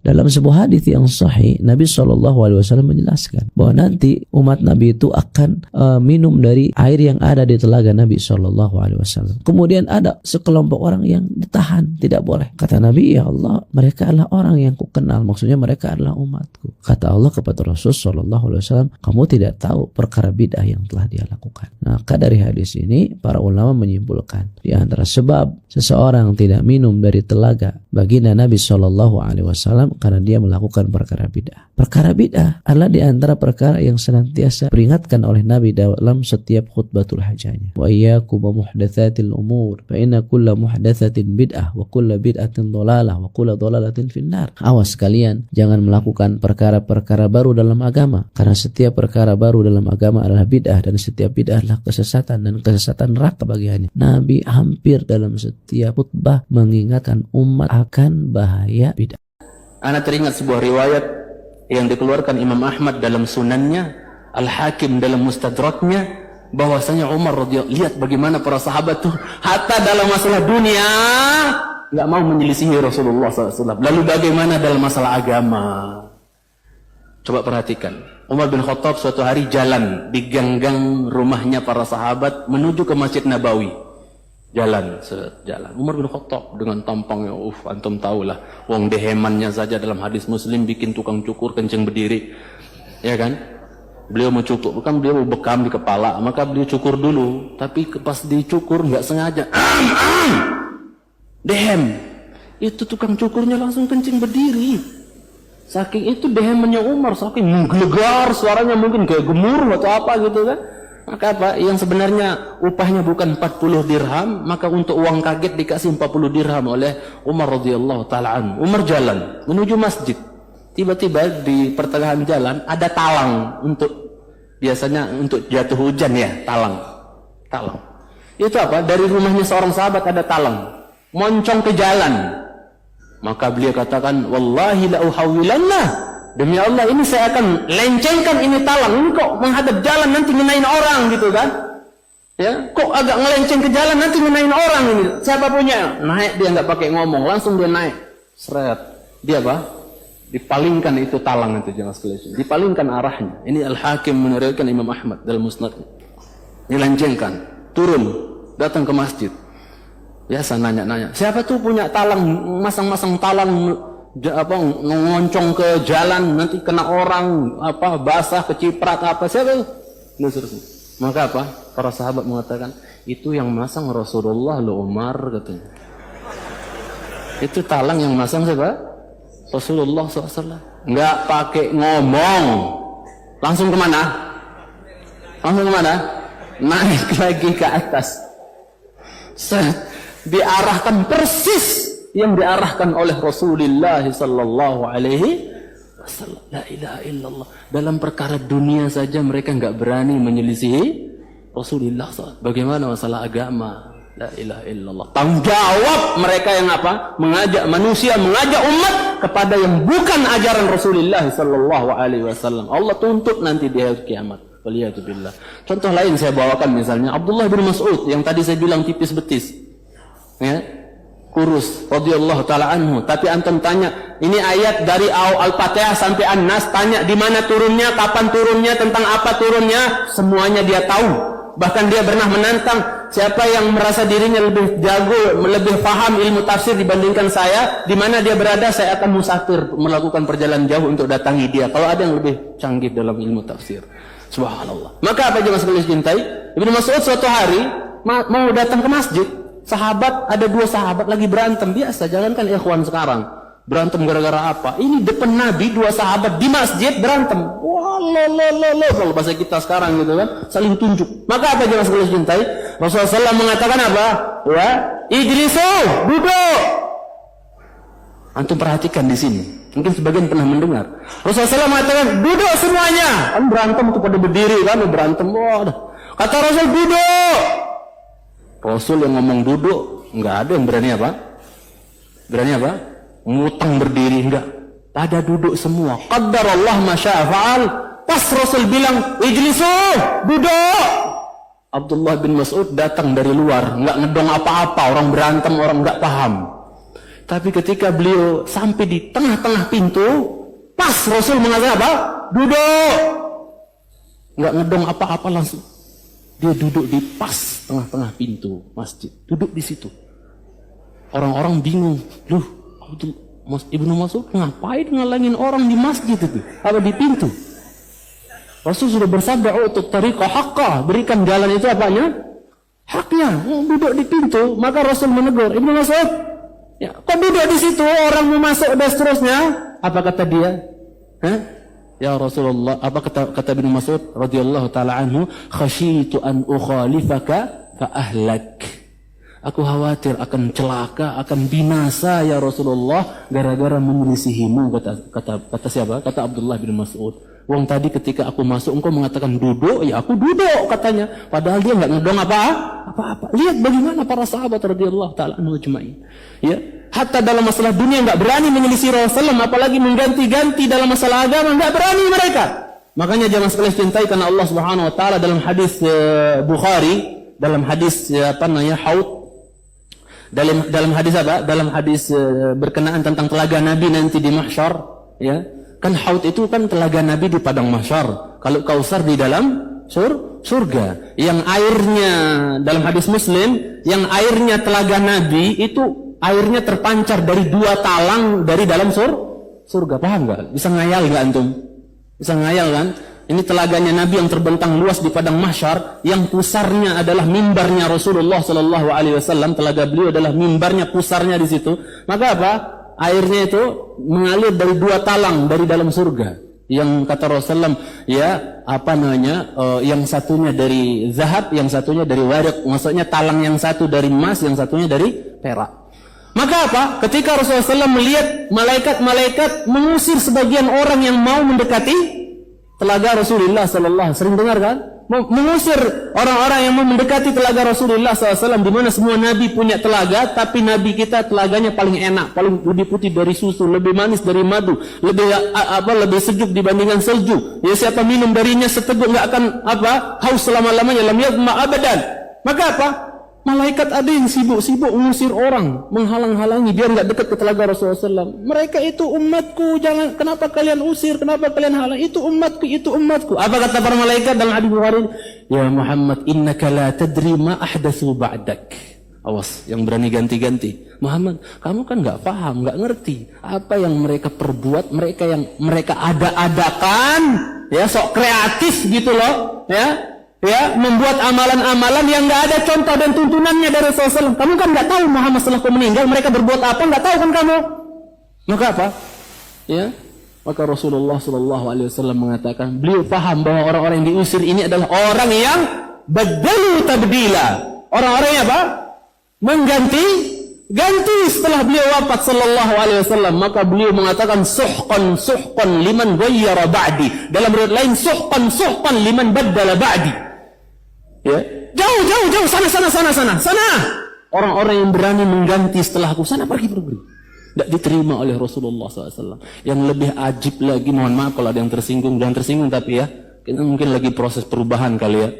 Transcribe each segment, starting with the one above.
Dalam sebuah hadis yang sahih, Nabi SAW menjelaskan bahwa nanti umat Nabi itu akan minum dari air yang ada di telaga Nabi SAW. Kemudian ada sekelompok orang yang ditahan, tidak boleh. Kata Nabi, ya Allah, mereka adalah orang yang kukenal, maksudnya mereka adalah umatku. Kata Allah kepada Rasul SAW, kamu tidak tahu perkara bid'ah yang telah dia lakukan. Nah, dari hadis ini para ulama menyimpulkan di antara sebab seseorang tidak minum dari telaga baginda Nabi SAW karena dia melakukan perkara bid'ah. Perkara bid'ah adalah di antara perkara yang senantiasa peringatkan oleh Nabi dalam setiap khutbatul hajanya. Wa iyyakum wa muhdatsatil umur, fa inna kulla muhdatsatin bid'ah wa kulla bid'atin dhalalah wa kulla dhalalatin finnar. Awas kalian, jangan melakukan perkara-perkara baru dalam agama, karena setiap perkara baru dalam agama adalah bid'ah, dan setiap bid'ah adalah kesesatan, dan kesesatan neraka bagiannya. Nabi hampir dalam setiap khutbah mengingatkan umat akan bahaya bid'ah. Ana teringat sebuah riwayat yang dikeluarkan Imam Ahmad dalam sunannya, Al-Hakim dalam mustadraknya, bahwasanya Umar radhiyallahu, lihat bagaimana para sahabat tuh hatta dalam masalah dunia nggak mau menyelisihi Rasulullah SAW. Lalu bagaimana dalam masalah agama? Coba perhatikan. Umar bin Khattab suatu hari jalan di gang-gang rumahnya para sahabat menuju ke Masjid Nabawi. Jalan. Umar bin Khattab dengan tampangnya, antum tahulah, wong dehemannya saja dalam hadis Muslim bikin tukang cukur kencing berdiri, ya kan? Beliau mau cukur, bukan beliau mau bekam di kepala, maka beliau cukur dulu. Tapi pas dicukur nggak sengaja, dehem, itu tukang cukurnya langsung kencing berdiri. Saking itu dehemannya Umar, saking menggelegar suaranya, mungkin kayak gemuruh atau apa gitu kan. Maka apa? Yang sebenarnya upahnya bukan 40 dirham, maka untuk uang kaget dikasih 40 dirham oleh Umar radhiyallahu ta'ala anhu. Umar jalan menuju masjid. Tiba-tiba di pertengahan jalan ada talang, untuk biasanya untuk jatuh hujan ya, talang. Itu apa? Dari rumahnya seorang sahabat ada talang, moncong ke jalan. Maka beliau katakan, wallahi la uhawwilanna, demi Allah ini saya akan lencengkan ini talang, ini kok menghadap jalan nanti ngenain orang gitu kan, ya kok agak ngelenceng ke jalan nanti ngenain orang ini, siapa punya? Naik dia, nggak pakai ngomong, langsung dia naik, seret, dia apa? Dipalingkan itu talang itu, jangan sekali dipalingkan arahnya. Ini Al-Hakim meneriwayatkan Imam Ahmad dalam musnadnya. Dilencengkan, turun, datang ke masjid, biasa nanya-nanya, siapa tuh punya talang, masang-masang talang apa, ngoncong ke jalan nanti kena orang, apa, basah, keciprat apa, siapa itu? Maka apa? Para sahabat mengatakan, itu yang masang Rasulullah lo Umar, katanya. Itu talang yang masang siapa? Rasulullah SAW. Nggak pakai ngomong, langsung kemana? Naik lagi ke atas. Diarahkan persis yang diarahkan oleh Rasulullah sallallahu alaihi wasallam. La ilaha illallah. Dalam perkara dunia saja mereka enggak berani menyelisihi Rasulullah SAW. Bagaimana masalah agama? La ilaha illallah. Tanggung jawab mereka yang apa? Mengajak manusia, mengajak umat kepada yang bukan ajaran Rasulullah sallallahu alaihi wasallam. Allah tuntut nanti di hari kiamat. Waliyatubillah. Contoh lain saya bawakan, misalnya Abdullah bin Mas'ud yang tadi saya bilang tipis betis. Ya. Kurus radhiyallahu taala anhu, tapi antum tanya, ini ayat dari Al-Fatihah sampai An-Nas, tanya di mana turunnya, kapan turunnya, tentang apa turunnya, semuanya dia tahu. Bahkan dia pernah menantang, siapa yang merasa dirinya lebih jago, lebih paham ilmu tafsir dibandingkan saya, di mana dia berada, saya akan musafir melakukan perjalanan jauh untuk datangi dia kalau ada yang lebih canggih dalam ilmu tafsir. Subhanallah. Maka apa jemaah sekalian cintai, Ibnu Mas'ud suatu hari mau datang ke masjid. Sahabat, ada dua sahabat lagi berantem, biasa, jangankan ikhwan sekarang berantem gara-gara apa, ini depan Nabi, dua sahabat di masjid berantem, wah kalau bahasa kita sekarang gitu kan, saling tunjuk. Maka apa jemaah sekalian cintai, Rasulullah SAW mengatakan apa? Ya, ijlisu, duduk. Antum perhatikan di sini, mungkin sebagian pernah mendengar Rasulullah SAW mengatakan duduk semuanya. Kan berantem tuh pada berdiri kan, berantem, wah, kata Rasul duduk. Rasul yang ngomong duduk, nggak ada yang berani apa? Ngutang berdiri, enggak. Pada duduk semua. Qaddarallah masya'a fa'al. Pas Rasul bilang, ijlisu, duduk. Abdullah bin Mas'ud datang dari luar, nggak ngedong apa-apa, orang berantem, orang nggak paham. Tapi ketika beliau sampai di tengah-tengah pintu, pas Rasul mengatakan apa? Duduk. Nggak ngedong apa-apa, langsung dia duduk di pas tengah-tengah pintu masjid. Duduk di situ. Orang-orang bingung. Loh, Ibnu Mas'ud ngapain ngalangin orang di masjid itu? Apa di pintu? Rasul sudah bersabda, untuk tariqah haqqah, berikan jalan itu apanya? Haknya. Duduk di pintu, maka Rasul menegur, Ibnu Mas'ud, ya, kok duduk di situ, orang mau masuk dan seterusnya? Apa kata dia? Ya Rasulullah, apa kata Ibnu Mas'ud radhiyallahu taala anhu, khasyitu an ukhalifaka fa ahlak. Aku khawatir akan celaka, akan binasa ya Rasulullah gara-gara menyelisihimu, kata siapa? Kata Abdullah bin Mas'ud. Wong tadi ketika aku masuk engkau mengatakan duduk, ya aku duduk katanya. Padahal dia enggak ngedong apa-apa. Lihat bagaimana para sahabat radhiyallahu taala anhum ajma'in. Ya, hatta dalam masalah dunia enggak berani menyelisih Rasulullah, apalagi mengganti-ganti dalam masalah agama, enggak berani mereka. Makanya jamaah sekalian cintai karena Allah Subhanahu wa taala dalam hadis Bukhari, dalam hadis Haud, dalam hadis apa? Dalam hadis berkenaan tentang telaga Nabi nanti di mahsyar, ya. Kan Haud itu kan telaga Nabi di padang mahsyar. Kalau Kausar di dalam surga. Yang airnya dalam hadis Muslim, yang airnya telaga Nabi itu airnya terpancar dari 2 talang dari dalam surga. Paham nggak? Bisa ngayal nggak antum? Bisa ngayal kan? Ini telaganya Nabi yang terbentang luas di padang mahsyar, yang pusarnya adalah mimbarnya Rasulullah Sallallahu Alaihi Wasallam. Telaga beliau adalah mimbarnya, pusarnya di situ. Maka apa? Airnya itu mengalir dari 2 talang dari dalam surga. Yang kata Rasulullah, ya apa namanya? Yang satunya dari zahab, yang satunya dari warik. Maksudnya talang yang satu dari emas, yang satunya dari perak. Maka apa? Ketika Rasulullah SAW melihat malaikat-malaikat mengusir sebagian orang yang mau mendekati telaga Rasulullah SAW, sering dengar kan? Mengusir orang-orang yang mau mendekati telaga Rasulullah SAW, di mana semua Nabi punya telaga, tapi Nabi kita telaganya paling enak, paling lebih putih dari susu, lebih manis dari madu, lebih sejuk dibandingkan salju. Ya, siapa minum darinya seteguk nggak akan haus selama-lamanya, lam yadma abadan. Maka apa? Malaikat ada yang sibuk-sibuk mengusir orang, menghalang-halangi biar nggak dekat ke telaga Rasulullah SAW. Mereka itu umatku, jangan, kenapa kalian usir, kenapa kalian halang? Itu umatku, itu umatku. Apa kata para malaikat dalam hadis Bukhari? Ya Muhammad, innaka la tadri ma ahdatsu ba'dak. Awas, yang berani ganti-ganti. Muhammad, kamu kan nggak paham, nggak ngerti apa yang mereka perbuat, mereka ada-adakan, ya, sok kreatif gitu loh, ya, membuat amalan-amalan yang nggak ada contoh dan tuntunannya dari Rasulullah. Kamu kan nggak tahu Muhammad setelah kau meninggal mereka berbuat apa, nggak tahu kan kamu. Maka apa? Ya, maka Rasulullah Shallallahu Alaihi Wasallam mengatakan, beliau paham bahwa orang-orang yang diusir ini adalah orang yang badalu tabdila. Orang-orang yang apa? Mengganti setelah beliau wafat Sallallahu Alaihi Wasallam. Maka beliau mengatakan suhqan liman ghayyara ba'di. Dalam riwayat lain suhqan liman baddala ba'di. Ya, jauh, sana. Orang-orang yang berani mengganti setelahku, sana pergi. Tidak diterima oleh Rasulullah SAW. Yang lebih ajib lagi, mohon maaf kalau ada yang tersinggung, jangan tersinggung tapi ya, kita mungkin lagi proses perubahan kali ya.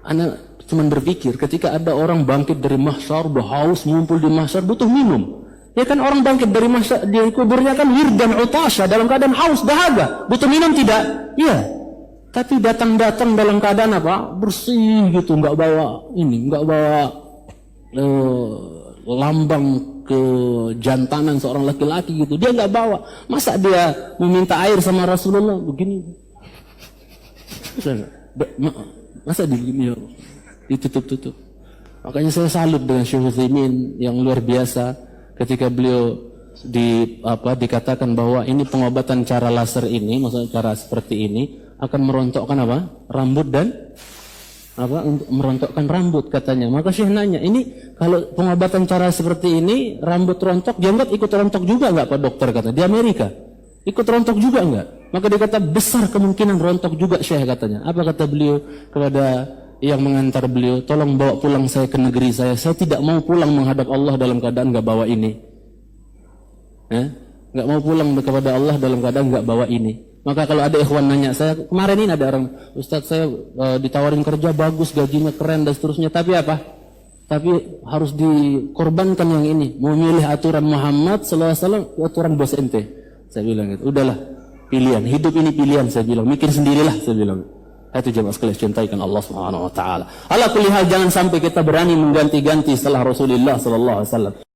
Anda cuma berpikir, ketika ada orang bangkit dari mahsyar, udah haus, ngumpul di mahsyar, butuh minum. Ya kan, orang bangkit dari mahsyar, di kuburnya kan wirdan utasya, dalam keadaan haus, dahaga, butuh minum tidak? Iya. Tapi datang dalam keadaan apa? Bersih gitu, nggak bawa lambang kejantanan seorang laki-laki gitu. Dia nggak bawa. Masa dia meminta air sama Rasulullah begini? Masa begini? Ditutup. Makanya saya salut dengan Syekh Utsaimin yang luar biasa ketika beliau dikatakan bahwa ini pengobatan cara laser ini, maksudnya cara seperti ini akan merontokkan apa? Rambut dan merontokkan rambut katanya. Maka Syekh nanya, ini kalau pengobatan cara seperti ini rambut rontok, janggut ikut rontok juga enggak Pak Dokter, kata di Amerika? Ikut rontok juga enggak? Maka dia kata besar kemungkinan rontok juga Syekh katanya. Apa kata beliau kepada yang mengantar beliau? Tolong bawa pulang saya ke negeri saya. Saya tidak mau pulang menghadap Allah dalam keadaan enggak bawa ini. Enggak mau pulang kepada Allah dalam keadaan enggak bawa ini. Maka kalau ada ikhwan nanya, saya kemarin ini ada orang, Ustadz saya ditawarin kerja bagus, gajinya keren dan seterusnya, tapi apa? tapi harus dikorbankan yang ini. Mau milih aturan Muhammad sallallahu alaihi wasallam, aturan bos ente. Saya bilang gitu. Udahlah, pilihan. Hidup ini pilihan, saya bilang. Mikir sendirilah, saya bilang. Itu jemaah sekalian, cintaikan Allah Subhanahu wa taala. Ala kulli hal, jangan sampai kita berani mengganti-ganti setelah Rasulullah sallallahu alaihi wasallam.